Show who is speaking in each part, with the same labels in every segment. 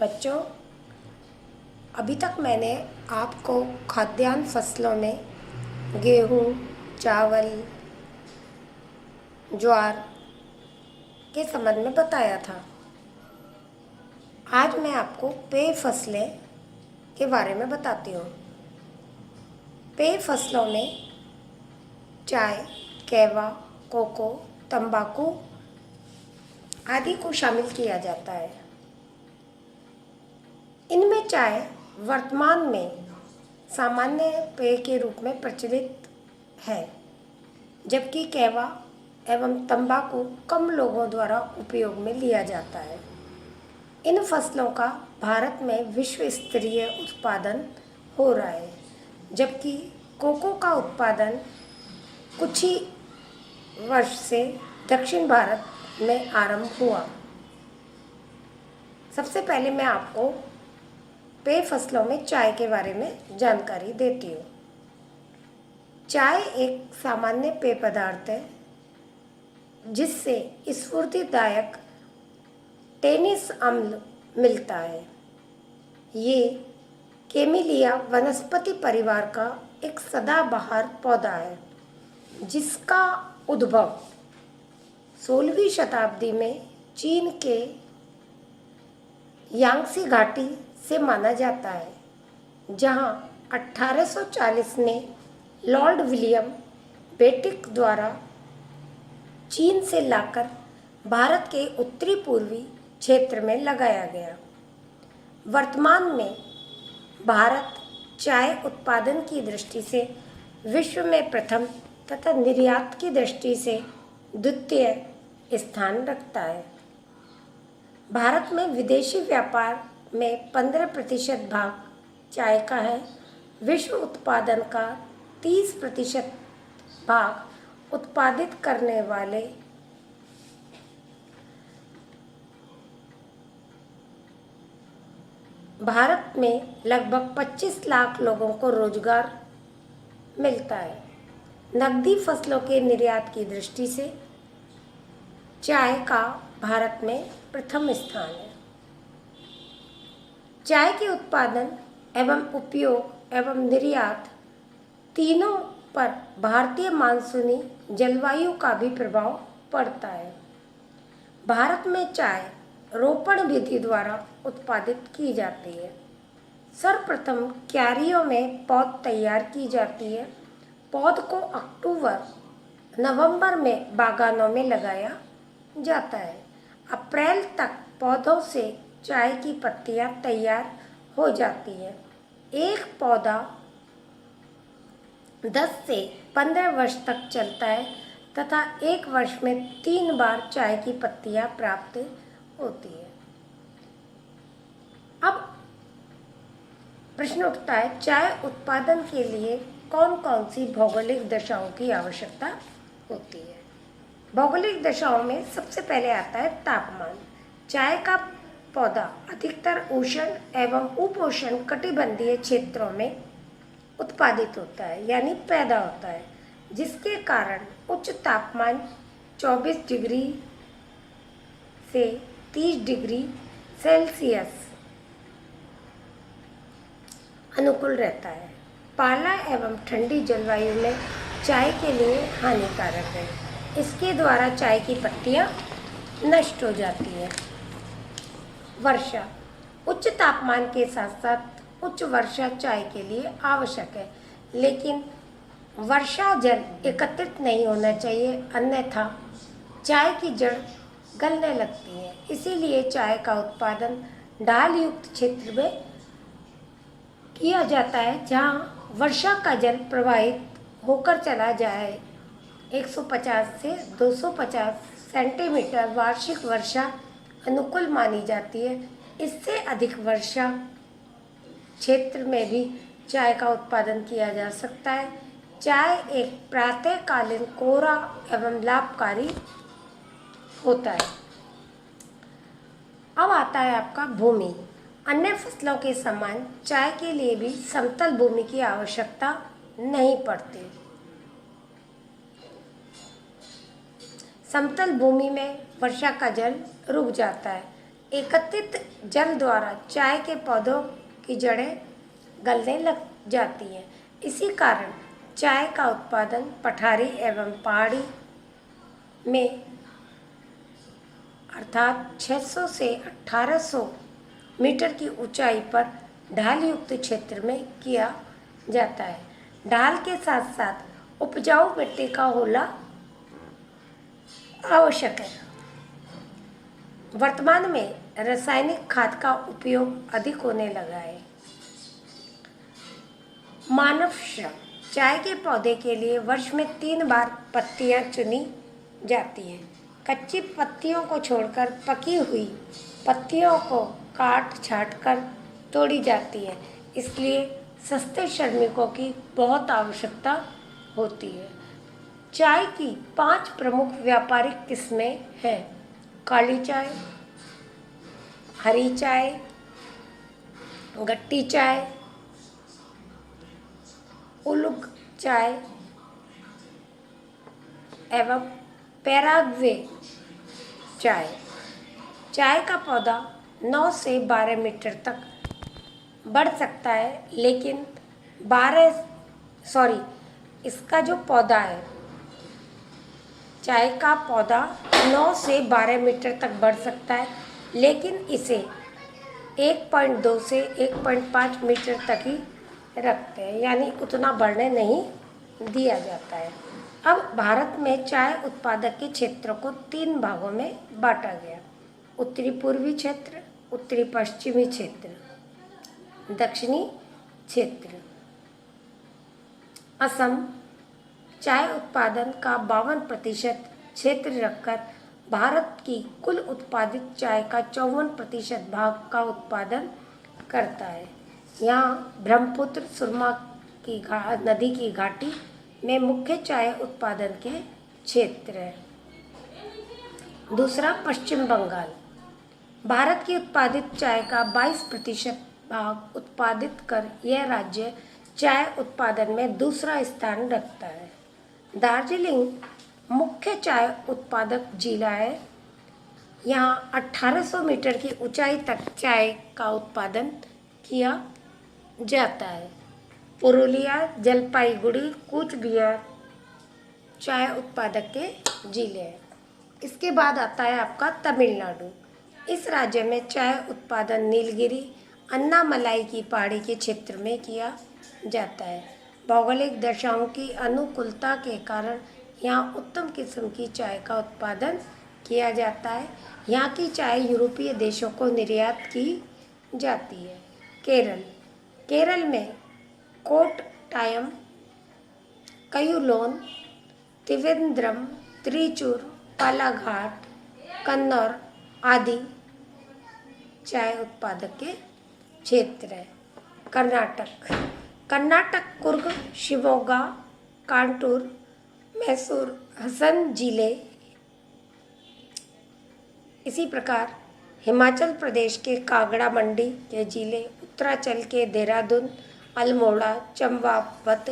Speaker 1: बच्चों, अभी तक मैंने आपको खाद्यान्न फसलों में गेहूँ, चावल, ज्वार के संबंध में बताया था। आज मैं आपको पेय फसलें के बारे में बताती हूँ। पेय फसलों में चाय, कहवा, कोको, तंबाकू आदि को शामिल किया जाता है। इनमें चाय वर्तमान में सामान्य पेय के रूप में प्रचलित है, जबकि कहवा एवं तंबाकू कम लोगों द्वारा उपयोग में लिया जाता है। इन फसलों का भारत में विश्व स्तरीय उत्पादन हो रहा है, जबकि कोको का उत्पादन कुछ ही वर्ष से दक्षिण भारत में आरंभ हुआ। सबसे पहले मैं आपको पेय फसलों में चाय के बारे में जानकारी देती हूँ। चाय एक सामान्य पेय पदार्थ है जिससे स्फूर्तिदायक टेनिस अम्ल मिलता है। ये कैमेलिया वनस्पति परिवार का एक सदाबहार पौधा है, जिसका उद्भव 16वीं शताब्दी में चीन के यांगसी घाटी से माना जाता है, जहां 1840 में लॉर्ड विलियम बेटिक द्वारा चीन से लाकर भारत के उत्तरी पूर्वी क्षेत्र में लगाया गया। वर्तमान में भारत चाय उत्पादन की दृष्टि से विश्व में प्रथम तथा निर्यात की दृष्टि से द्वितीय स्थान रखता है। भारत में विदेशी व्यापार में 15% भाग चाय का है। विश्व उत्पादन का 30% भाग उत्पादित करने वाले भारत में लगभग 25 लाख लोगों को रोजगार मिलता है। नकदी फसलों के निर्यात की दृष्टि से चाय का भारत में प्रथम स्थान है। चाय के उत्पादन एवं उपयोग एवं निर्यात तीनों पर भारतीय मानसूनी जलवायु का भी प्रभाव पड़ता है। भारत में चाय रोपण विधि द्वारा उत्पादित की जाती है। सर्वप्रथम क्यारियों में पौध तैयार की जाती है। पौध को अक्टूबर नवंबर में बागानों में लगाया जाता है। अप्रैल तक पौधों से चाय की पत्तियां तैयार हो जाती है। एक पौधा 10 से 15 वर्ष तक चलता है तथा एक वर्ष में 3 बार चाय की पत्तियां प्राप्त होती है। अब प्रश्न उठता है, चाय उत्पादन के लिए कौन कौन सी भौगोलिक दशाओं की आवश्यकता होती है। भौगोलिक दशाओं में सबसे पहले आता है तापमान। चाय का पौधा अधिकतर उष्ण एवं उपोष्ण कटिबंधीय क्षेत्रों में उत्पादित होता है, यानी पैदा होता है, जिसके कारण उच्च तापमान 24 डिग्री से 30 डिग्री सेल्सियस अनुकूल रहता है। पाला एवं ठंडी जलवायु में चाय के लिए हानिकारक है। इसके द्वारा चाय की पत्तियां नष्ट हो जाती हैं। वर्षा, उच्च तापमान के साथ साथ उच्च वर्षा चाय के लिए आवश्यक है, लेकिन वर्षा जल एकत्रित नहीं होना चाहिए, अन्यथा चाय की जड़ गलने लगती है। इसीलिए चाय का उत्पादन ढाल युक्त क्षेत्र में किया जाता है, जहाँ वर्षा का जल प्रवाहित होकर चला जाए। 150 से 250 सेंटीमीटर वार्षिक वर्षा अनुकूल मानी जाती है। इससे अधिक वर्षा क्षेत्र में भी चाय का उत्पादन किया जा सकता है। चाय एक प्रातःकालीन कोरा एवं लाभकारी होता है। अब आता है आपका भूमि। अन्य फसलों के समान चाय के लिए भी समतल भूमि की आवश्यकता नहीं पड़ती। समतल भूमि में वर्षा का जल रुक जाता है, एकत्रित जल द्वारा चाय के पौधों की जड़ें गलने लग जाती हैं। इसी कारण चाय का उत्पादन पठारी एवं पहाड़ी में अर्थात 600 से 1800 मीटर की ऊंचाई पर ढाल युक्त क्षेत्र में किया जाता है। ढाल के साथ साथ उपजाऊ मिट्टी का होना आवश्यक है। वर्तमान में रासायनिक खाद का उपयोग अधिक होने लगा है। मानव श्रम। चाय के पौधे के लिए वर्ष में 3 बार पत्तियां चुनी जाती हैं। कच्ची पत्तियों को छोड़कर पकी हुई पत्तियों को काट छाट कर तोड़ी जाती है। इसलिए सस्ते श्रमिकों की बहुत आवश्यकता होती है। चाय की 5 प्रमुख व्यापारिक किस्में हैं: काली चाय, हरी चाय, गट्टी चाय, उलुग चाय एवं पैराग्वे चाय। चाय का पौधा 9 से 12 मीटर तक बढ़ सकता है, लेकिन इसका जो पौधा है, चाय का पौधा 9 से 12 मीटर तक बढ़ सकता है, लेकिन इसे 1.2 से 1.5 मीटर तक ही रखते हैं, यानी उतना बढ़ने नहीं दिया जाता है। अब भारत में चाय उत्पादक के क्षेत्रों को 3 भागों में बांटा गया: उत्तरी पूर्वी क्षेत्र, उत्तरी पश्चिमी क्षेत्र, दक्षिणी क्षेत्र। असम चाय उत्पादन का 52% क्षेत्र रखकर भारत की कुल उत्पादित चाय का 54% भाग का उत्पादन करता है। यहाँ ब्रह्मपुत्र सुरमा की नदी की घाटी में मुख्य चाय उत्पादन के क्षेत्र है। दूसरा, पश्चिम बंगाल। भारत की उत्पादित चाय का 22% भाग उत्पादित कर यह राज्य चाय उत्पादन में दूसरा स्थान रखता है। दार्जिलिंग मुख्य चाय उत्पादक जिला है। यहाँ 1800 मीटर की ऊंचाई तक चाय का उत्पादन किया जाता है। पुरुलिया, जलपाईगुड़ी, कूच बिहार चाय उत्पादक के जिले हैं। इसके बाद आता है आपका तमिलनाडु। इस राज्य में चाय उत्पादन नीलगिरी, अन्नामलाई की पहाड़ी के क्षेत्र में किया जाता है। भौगोलिक दशाओं की अनुकूलता के कारण यहाँ उत्तम किस्म की चाय का उत्पादन किया जाता है। यहाँ की चाय यूरोपीय देशों को निर्यात की जाती है। केरल में कोट्टायम, कयुलोन, त्रिवेंद्रम, त्रिचूर, पालाघाट, कन्नौर आदि चाय उत्पादक के क्षेत्र है। कर्नाटक कुर्ग, शिवमोगा, कांटूर, मैसूर, हसन जिले। इसी प्रकार हिमाचल प्रदेश के कागड़ा मंडी के जिले, उत्तरांचल के देहरादून, अल्मोड़ा, चंपावत,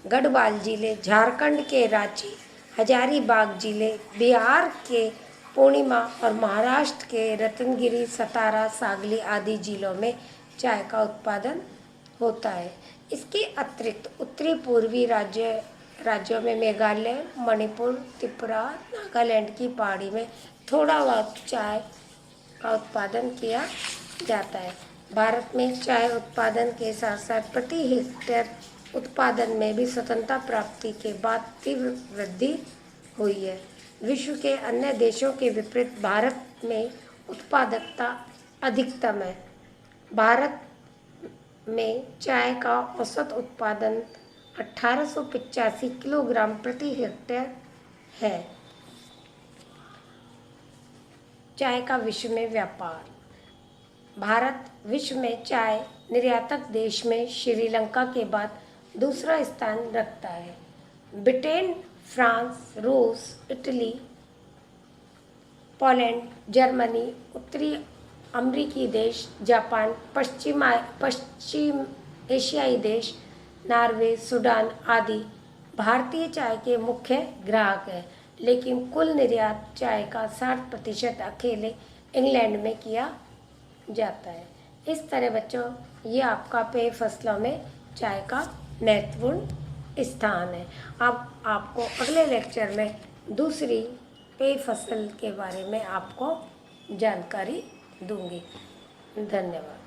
Speaker 1: गढ़वाल जिले, झारखंड के रांची, हजारीबाग जिले, बिहार के पूर्णिमा और महाराष्ट्र के रत्नगिरी, सतारा, सांगली आदि जिलों में चाय का उत्पादन होता है। इसके अतिरिक्त उत्तरी पूर्वी राज्यों में मेघालय, मणिपुर, त्रिपुरा, नागालैंड की पहाड़ी में थोड़ा बहुत चाय का उत्पादन किया जाता है। भारत में चाय उत्पादन के साथ साथ प्रति हेक्टेयर उत्पादन में भी स्वतंत्रता प्राप्ति के बाद तीव्र वृद्धि हुई है। विश्व के अन्य देशों के विपरीत भारत में उत्पादकता अधिकतम है। भारत में चाय का औसत उत्पादन 1885 किलोग्राम प्रति हेक्टेयर है। चाय का विश्व में व्यापार। भारत विश्व में चाय निर्यातक देश में श्रीलंका के बाद दूसरा स्थान रखता है। ब्रिटेन, फ्रांस, रूस, इटली, पोलैंड, जर्मनी, उत्तरी अमेरिकी देश, जापान, पश्चिम एशियाई देश, नॉर्वे, सूडान आदि भारतीय चाय के मुख्य ग्राहक हैं, लेकिन कुल निर्यात चाय का 60% अकेले इंग्लैंड में किया जाता है। इस तरह बच्चों ये आपका पेय फसलों में चाय का महत्वपूर्ण स्थान है। अब आपको अगले लेक्चर में दूसरी पेय फसल के बारे में आपको जानकारी दूंगी। धन्यवाद।